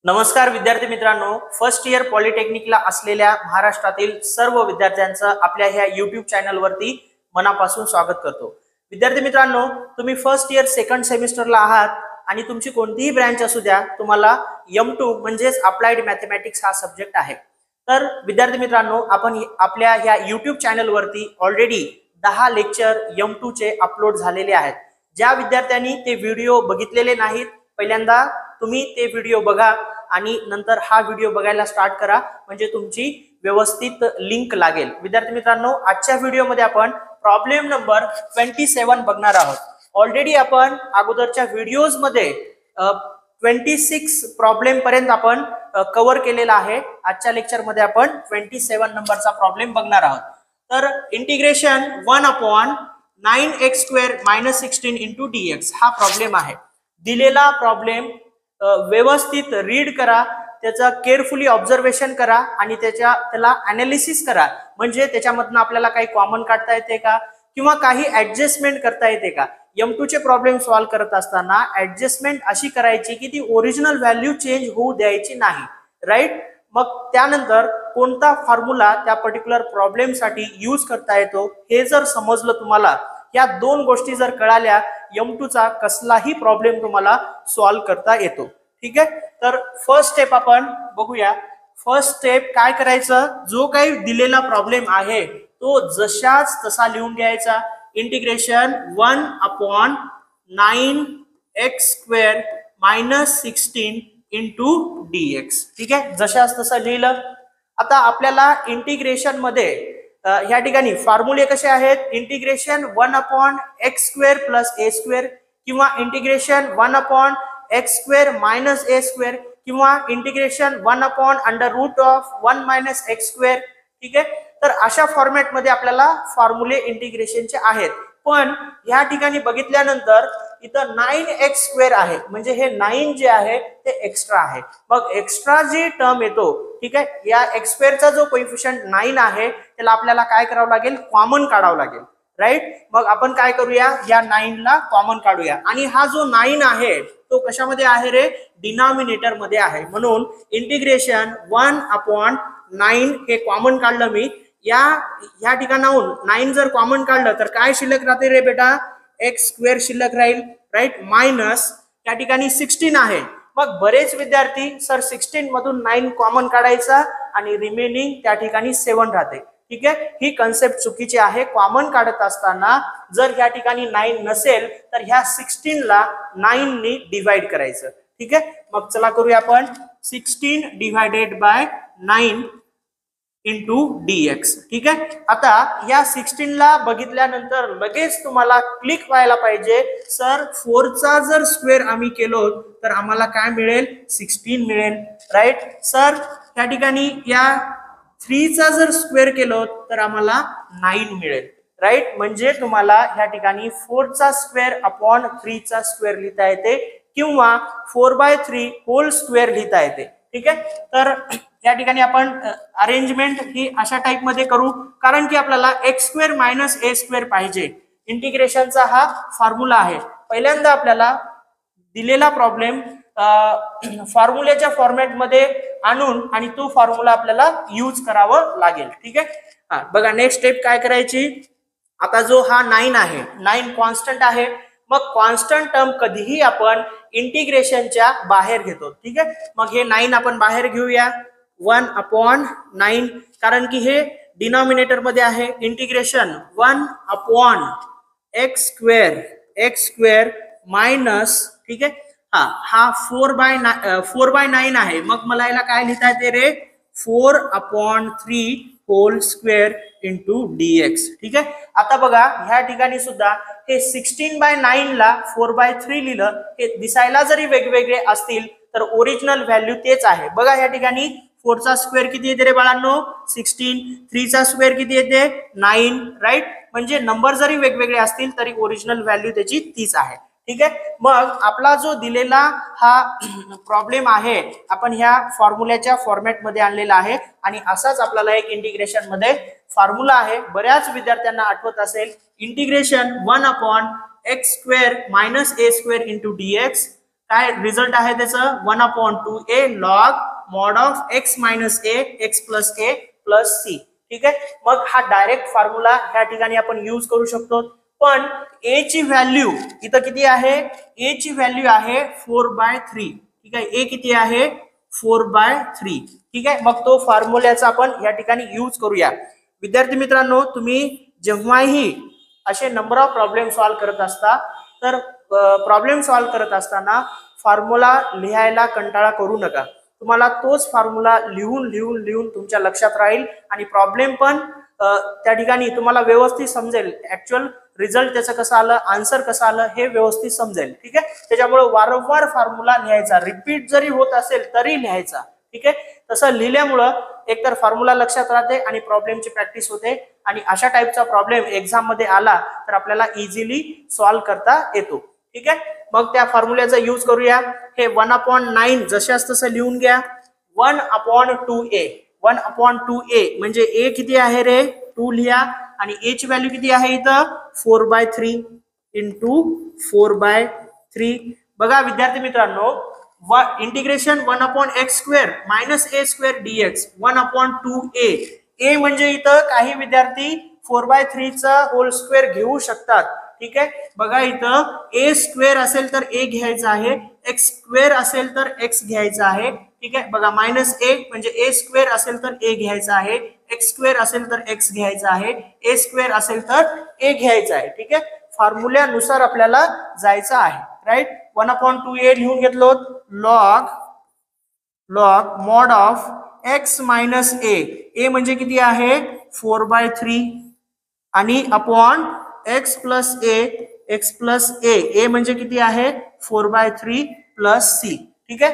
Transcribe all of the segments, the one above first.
नमस्कार विद्यार्थी मित्रांनो, फर्स्ट इयर पॉलिटेक्निकला असलेल्या महाराष्ट्रातील सर्व विद्यार्थ्यांचं आपल्या ह्या YouTube चॅनलवरती मनापासून स्वागत करतो। विद्यार्थी मित्रांनो, तुम्ही फर्स्ट इयर सेकंड सेमिस्टरला आहात आणि तुमची कोणतीही ब्रँच असू द्या, तुम्हाला M2 म्हणजेच अप्लाइड मॅथमॅटिक्स हा सब्जेक्ट आहे। तर विद्यार्थी मित्रांनो, आपण आपल्या ह्या YouTube चॅनलवरती ऑलरेडी 10 लेक्चर M2 चे अपलोड झालेले आहेत। ज्या विद्यार्थ्यांनी ते व्हिडिओ बघितलेले नाहीत, पहिल्यांदा तुम्ही ते व्हिडिओ बघा आणि नंतर हा व्हिडिओ बघायला स्टार्ट करा, म्हणजे तुमची व्यवस्थित लिंक लागेल। विद्यार्थी मित्रांनो, आजच्या व्हिडिओमध्ये आपण प्रॉब्लेम नंबर 27 बघणार आहोत। ऑलरेडी आपण अगोदरच्या व्हिडिओज मध्ये 26 प्रॉब्लेम पर्यंत आपण कव्हर केलेला आहे। आजच्या लेक्चर मध्ये आपण 27 नंबरचा प्रॉब्लेम बघणार आहोत। तर इंटिग्रेशन 1/9x² - 16 * dx हा प्रॉब्लेम आहे। दिलेला प्रॉब्लेम व्यवस्थित रीड करा, त्याचा केअरफुली ऑब्झर्वेशन करा आणि त्याला अनालिसिस करा, म्हणजे त्याच्यामधून आपल्याला काही कॉमन काढता येते का किंवा काही ऍडजस्टमेंट करता येते का। M2 चे प्रॉब्लेम सॉल्व्ह करत असताना ऍडजस्टमेंट अशी करायची की ती ओरिजिनल व्हॅल्यू चेंज होऊ द्यायची नाही, राईट। मग त्यानंतर कोणता फॉर्म्युला त्या पर्टिक्युलर प्रॉब्लेम साठी यूज करता येतो हे जर समजलं तुम्हाला, या दोन गोष्टी जर कळाल्या, M2 चा कसलाही प्रॉब्लेम तुम्हाला सॉल्व्ह करता येतो। ठीक आहे, तर फर्स्ट स्टेप आपण बघूया। फर्स्ट स्टेप काय करायचं, जो काही दिलेला प्रॉब्लेम आहे तो जशाच तसा लिहून घ्यायचा। Integration 1/9x² - 16 * dx। ठीक आहे, जशाच तसं लिहिलं। आता आपल्याला इंटिग्रेशन मध्ये ह्या ठिकाणी फॉर्म्युले कसे आहेत, इंटिग्रेशन 1/x² + a² किंवा इंटिग्रेशन 1/x² - a² किंवा इंटिग्रेशन 1/√1 - x²। ठीक आहे, तर अशा फॉर्मॅट मध्ये आपल्याला फॉर्म्युले इंटिग्रेशनचे आहेत। पण या ठिकाणी बघितल्यानंतर इथं 9x² आहे, म्हणजे हे 9 जे आहे ते एक्स्ट्रा आहे। मग एक्स्ट्रा जी टर्म येतो, ठीक आहे, या x² चा जो कोएफिशियंट 9 आहे त्याला आपल्याला काय करावं लागेल, कॉमन काढावं लागेल, राईट। मग आपण काय करूया, या 9 ला कॉमन काढूया आणि हा जो 9 आहे तो कशामध्ये आहे रे, डिनॉमिनेटर मध्ये आहे। म्हणून इंटिग्रेशन 1/9 हे कॉमन काढलं मी, या ठिकाणाहून 9 जर कॉमन काढलं तर काय शिल्लक राहते रे बेटा, x² शिल्लक राहील, राईट। मायनस त्या ठिकाणी 16 आहे। मग बरेच विद्यार्थी सर 16 मधून 9 कॉमन काढायचा आणि रिमेनिंग त्या ठिकाणी 7 राहते। ठीक आहे, ही कन्सेप्ट चुकीची आहे। कॉमन काढत असताना जर ह्या ठिकाणी 9 नसेल तर ह्या 16 ला 9 ने डिवाइड करायचं। ठीक आहे, मग चला करूया आपण 16 / 9 * dx। ठीक आहे, आता या 16 ला बघितल्यानंतर लगेच तुम्हाला क्लिक व्हायला पाहिजे, सर 4 चा जर स्क्वेअर आम्ही केलो तर आम्हाला काय मिळेल, 16 मिळेल, राईट। सर त्या ठिकाणी या 3 चा जर स्क्वेअर केलो तर आम्हाला 9 मिळेल, राईट। म्हणजे तुम्हाला ह्या ठिकाणी 4 चा स्क्वेअर अपॉन 3 चा स्क्वेअर लिहिता येते किंवा 4/3 होल स्क्वेअर लिहिता येते। ठीक आहे, तर या ठिकाणी आपण अरेंजमेंट ही अशा टाइप मध्ये करू, कारण की आपल्याला x² - a² पाहिजे। इंटिग्रेशनचा हा फॉर्म्युला आहे। पहिल्यांदा आपल्याला दिलेला प्रॉब्लेम फॉर्म्युलेच्या फॉर्मॅट मध्ये आणून आणि तो फॉर्म्युला आपल्याला यूज करावं लागेल। ठीक आहे, हा बघा, नेक्स्ट स्टेप काय करायची। आता जो हा 9 आहे, 9 कॉन्स्टंट आहे। मग कॉन्स्टंट टर्म कधीही आपण इंटिग्रेशनच्या बाहेर घेतो। ठीक आहे, मग हे 9 आपण बाहेर घेऊया, 1/9, कारण की हे डिनॉमिनेटर मध्ये आहे। इंटिग्रेशन 1/x² मायनस, ठीक आहे, हा 4/9 आहे। मग मला याला काय लिहिता येते रे, 4/3 होल स्क्वेअर * dx। ठीक आहे, आता बघा ह्या ठिकाणी सुद्धा हे 16/9 ला 4/3 लिहिलं, हे दिसायला जरी वेगवेगळे असतील तर ओरिजिनल व्हॅल्यू तेच आहे। बघा ह्या ठिकाणी 4 चा स्क्वेअर किती येते रे बाळांनो, 16, 3 चा स्क्वेअर किती येते, 9, राईट। म्हणजे नंबर जरी वेगवेगळे असतील तरी ओरिजिनल व्हॅल्यू त्याची तीच आहे। ठीक आहे, मग आपला जो दिलेला हा प्रॉब्लेम आहे आपण ह्या फॉर्म्युल्याच्या फॉर्मॅट मध्ये आणलेला आहे आणि असाच आपल्याला एक इंटिग्रेशन मध्ये फॉर्म्युला आहे। बऱ्याच विद्यार्थ्यांना आठवत असेल, इंटिग्रेशन 1/x² - a² * dx। काय रिझल्ट आहे त्याचं 1/2a log mod of x minus a x plus a plus c. ठीक आहे, मग हा डायरेक्ट फॉर्म्युला ह्या ठिकाणी आपण यूज करू शकतो. पण a ची व्हॅल्यू इथं किती आहे, a ची व्हॅल्यू आहे 4/3. ठीक आहे, a किती आहे 4/3. ठीक आहे, मग तो फॉर्म्युल्याचा आपण या ठिकाणी यूज करूया. विद्यार्थी मित्रांनो, तुम्ही जेव्हाही असे नंबर ऑफ प्रॉब्लेम सॉल्व्ह करत असता तर प्रॉब्लेम सॉल्व्ह करत असताना फॉर्म्युला लिहायला कंटाळा करू नका. तुम्हाला तोच फॉर्म्युला लिहून लिहून लिहून तुमच्या लक्षात राहील आणि प्रॉब्लेम पण त्या ठिकाणी तुम्हाला व्यवस्थित समजेल. ऍक्च्युअल रिझल्ट त्याचं कसं आलं, आन्सर कसं आलं हे व्यवस्थित समजेल. ठीक आहे, त्याच्यामुळे वारंवार फॉर्म्युला लिहायचा, रिपीट जरी होत असेल तरी लिहायचा. ठीक आहे, तसं लिहिल्यामुळं एकतर फॉर्म्युला लक्षात राहते आणि प्रॉब्लेमची प्रॅक्टिस होते आणि अशा टाईपचा प्रॉब्लेम एक्झाम मध्ये आला तर आपल्याला इझिली सॉल्व्ह करता येतो. ठीक आहे, मग त्या फॉर्म्युल्याचा यूज करूया. हे 1/9 जशाच तसं लिहून घ्या. 1/2a 1/2a म्हणजे a किती आहे रे 2 लिहा आणि a ची व्हॅल्यू किती आहे इथं 4/3 इंटू 4/3. बघा विद्यार्थी मित्रांनो, integration 1/x² minus a² dx 1/2a. a म्हणजे इथं काही विद्यार्थी 4/3 चा होल स्क्वेअर घेऊ शकतात. ठीक आहे, बघा इथं a² असेल तर a घ्यायचा आहे, x² असेल तर x घ्यायचा आहे. ठीक आहे, बघा -a म्हणजे a² असेल तर a घ्यायचा आहे, x² असेल तर x घ्यायचा आहे, a² असेल तर a घ्यायचा आहे. ठीक आहे, फॉर्म्युल्यानुसार आपल्याला जायचं आहे. राईट, 1/2a लिहून घेतलो. Log mod of x minus a म्हणजे किती आहे 4/3 आणि अपॉन x प्लस a म्हणजे किती आहे 4/3 प्लस c. ठीक आहे,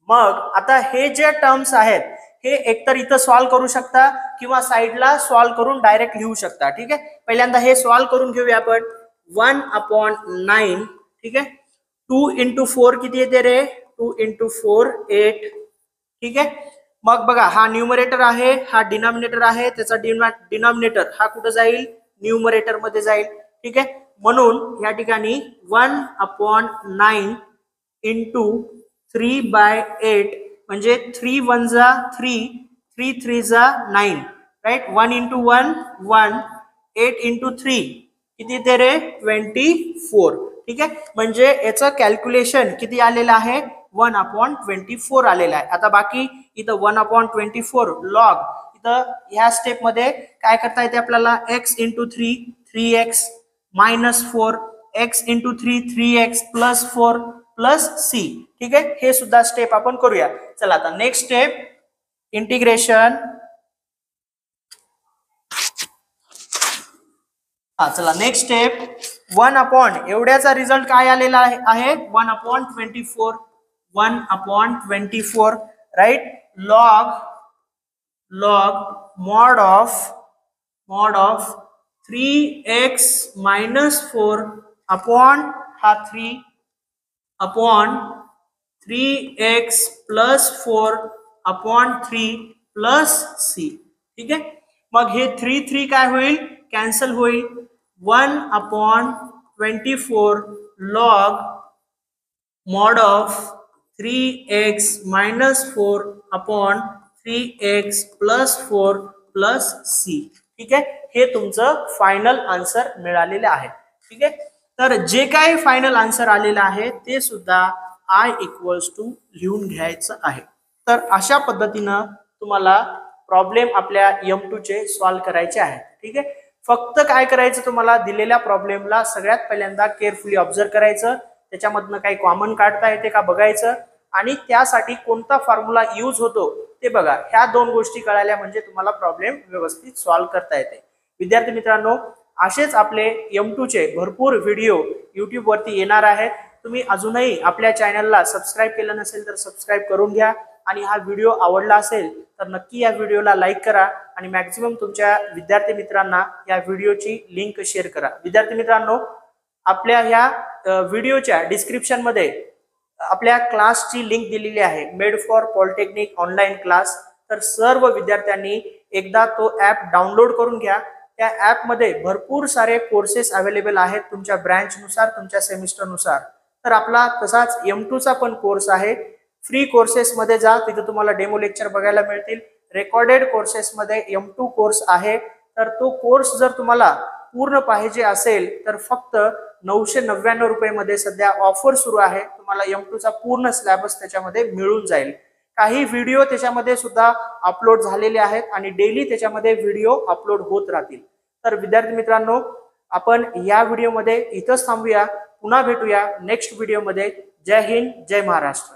मग आता हे जे टर्म्स आहेत हे एकतर इथं सॉल्व्ह करू शकता किंवा साईडला सॉल्व्ह करून डायरेक्ट लिहू शकता. ठीक आहे, पहिल्यांदा हे सॉल्व्ह करून घेऊया आपण. 1/9. ठीक आहे, 2 इंटू 4 किती येते रे 2 इंटू 4 8. ठीक आहे, मग बघा हा न्यूमरेटर आहे, हा डिनॉमिनेटर आहे, त्याचा डिनॉमिनेटर हा कुठं जाईल न्यूमरेटर मध्ये जाईल. ठीक आहे, म्हणून या ठिकाणी 1/9 इंटू 3/8 म्हणजे 3 1 जा 3 3 3 जा 9. राईट, 1 इंटू 1 1 8 इंटू 3 किती येते रे 24. ठीक आहे, म्हणजे याचं कॅल्क्युलेशन किती आलेलं आहे 1/24 आलेला आहे. आता बाकी इथं 1/24 लॉग इथं ह्या स्टेप मध्ये काय करता येते आपल्याला x into 3 3x minus 4 x into 3 3x plus 4 plus c. ठीक आहे, हे सुद्धा स्टेप आपण करूया. चला आता नेक्स्ट स्टेप इंटिग्रेशन. चला नेक्स्ट स्टेप 1 एवढ्याचा रिझल्ट काय आलेला आहे 1/24 1/24. Right, log mod of 3x minus 4 upon हा 3 upon 3x plus 4 upon 3 plus c. ठीक आहे, मग हे 3 3 काय होईल कॅन्सल होईल. 1/24 log mod of 3x minus 4 upon 3x plus 4 plus c. ठीक आहे, हे तुमचं फायनल आन्सर मिळालेलं आहे. ठीक आहे, तर जे काही फायनल आन्सर आलेलं आहे ते सुद्धा I = लिहून घ्यायचं आहे. तर अशा पद्धतीनं तुम्हाला प्रॉब्लेम आपल्या M2 चे सॉल्व्ह करायचे आहेत. ठीक आहे, फक्त काय करायचं तुम्हाला दिलेल्या प्रॉब्लेमला सगळ्यात पहिल्यांदा केअरफुली ऑब्झर्व करायचं, त्याच्यामधनं काही कॉमन काढता येते का बघायचं आणि त्यासाठी कोणता फॉर्म्युला यूज होतो ते बघा. ह्या दोन गोष्टी कळाल्या म्हणजे तुम्हाला प्रॉब्लेम व्यवस्थित सॉल्व्ह करता येते. विद्यार्थी मित्रांनो, असेच आपले M2 चे भरपूर व्हिडिओ YouTube वरती येणार आहेत. तुम्ही अजूनही आपल्या चॅनलला सबस्क्राईब केलं नसेल तर सबस्क्राईब करून घ्या आणि हा व्हिडिओ आवडला असेल तर नक्की या व्हिडिओला लाईक करा आणि मॅक्झिमम तुमच्या विद्यार्थी मित्रांना या व्हिडिओची लिंक शेअर करा. विद्यार्थी मित्रांनो, आपल्या ह्या व्हिडिओच्या डिस्क्रिप्शन मध्ये आपल्या क्लासची लिंक दिलेली आहे, made for polytechnic online class. तर सर्व विद्यार्थ्यांनी एकदा तो ऍप डाउनलोड करून घ्या. त्या ऍप मध्ये भरपूर सारे कोर्सेस अवेलेबल आहेत तुमच्या ब्रँच नुसार, तुमच्या सेमिस्टर नुसार. तर आपला तसाच M2 चा पण कोर्स आहे. फ्री कोर्सेस मध्ये जा, तिथे तुम्हाला डेमो लेक्चर बघायला मिळतील. रेकॉर्डेड कोर्सेस मध्ये M2 कोर्स आहे. तर तो कोर्स जर तुम्हाला पूर्ण पाहिजे असेल तर फक्त 999 रुपये मध्ये सध्या ऑफर सुरू आहे. तुम्हाला M2 चा पूर्ण सिलेबस त्याच्यामध्ये मिळून जाईल. काही व्हिडिओ त्याच्यामध्ये सुद्धा अपलोड झालेले आहेत आणि डेली त्याच्यामध्ये व्हिडिओ अपलोड होत राहतील. तर विद्यार्थी मित्रांनो, आपण या व्हिडिओमध्ये इथंच थांबूया. पुन्हा भेटूया नेक्स्ट व्हिडिओमध्ये. जय हिंद, जय महाराष्ट्र.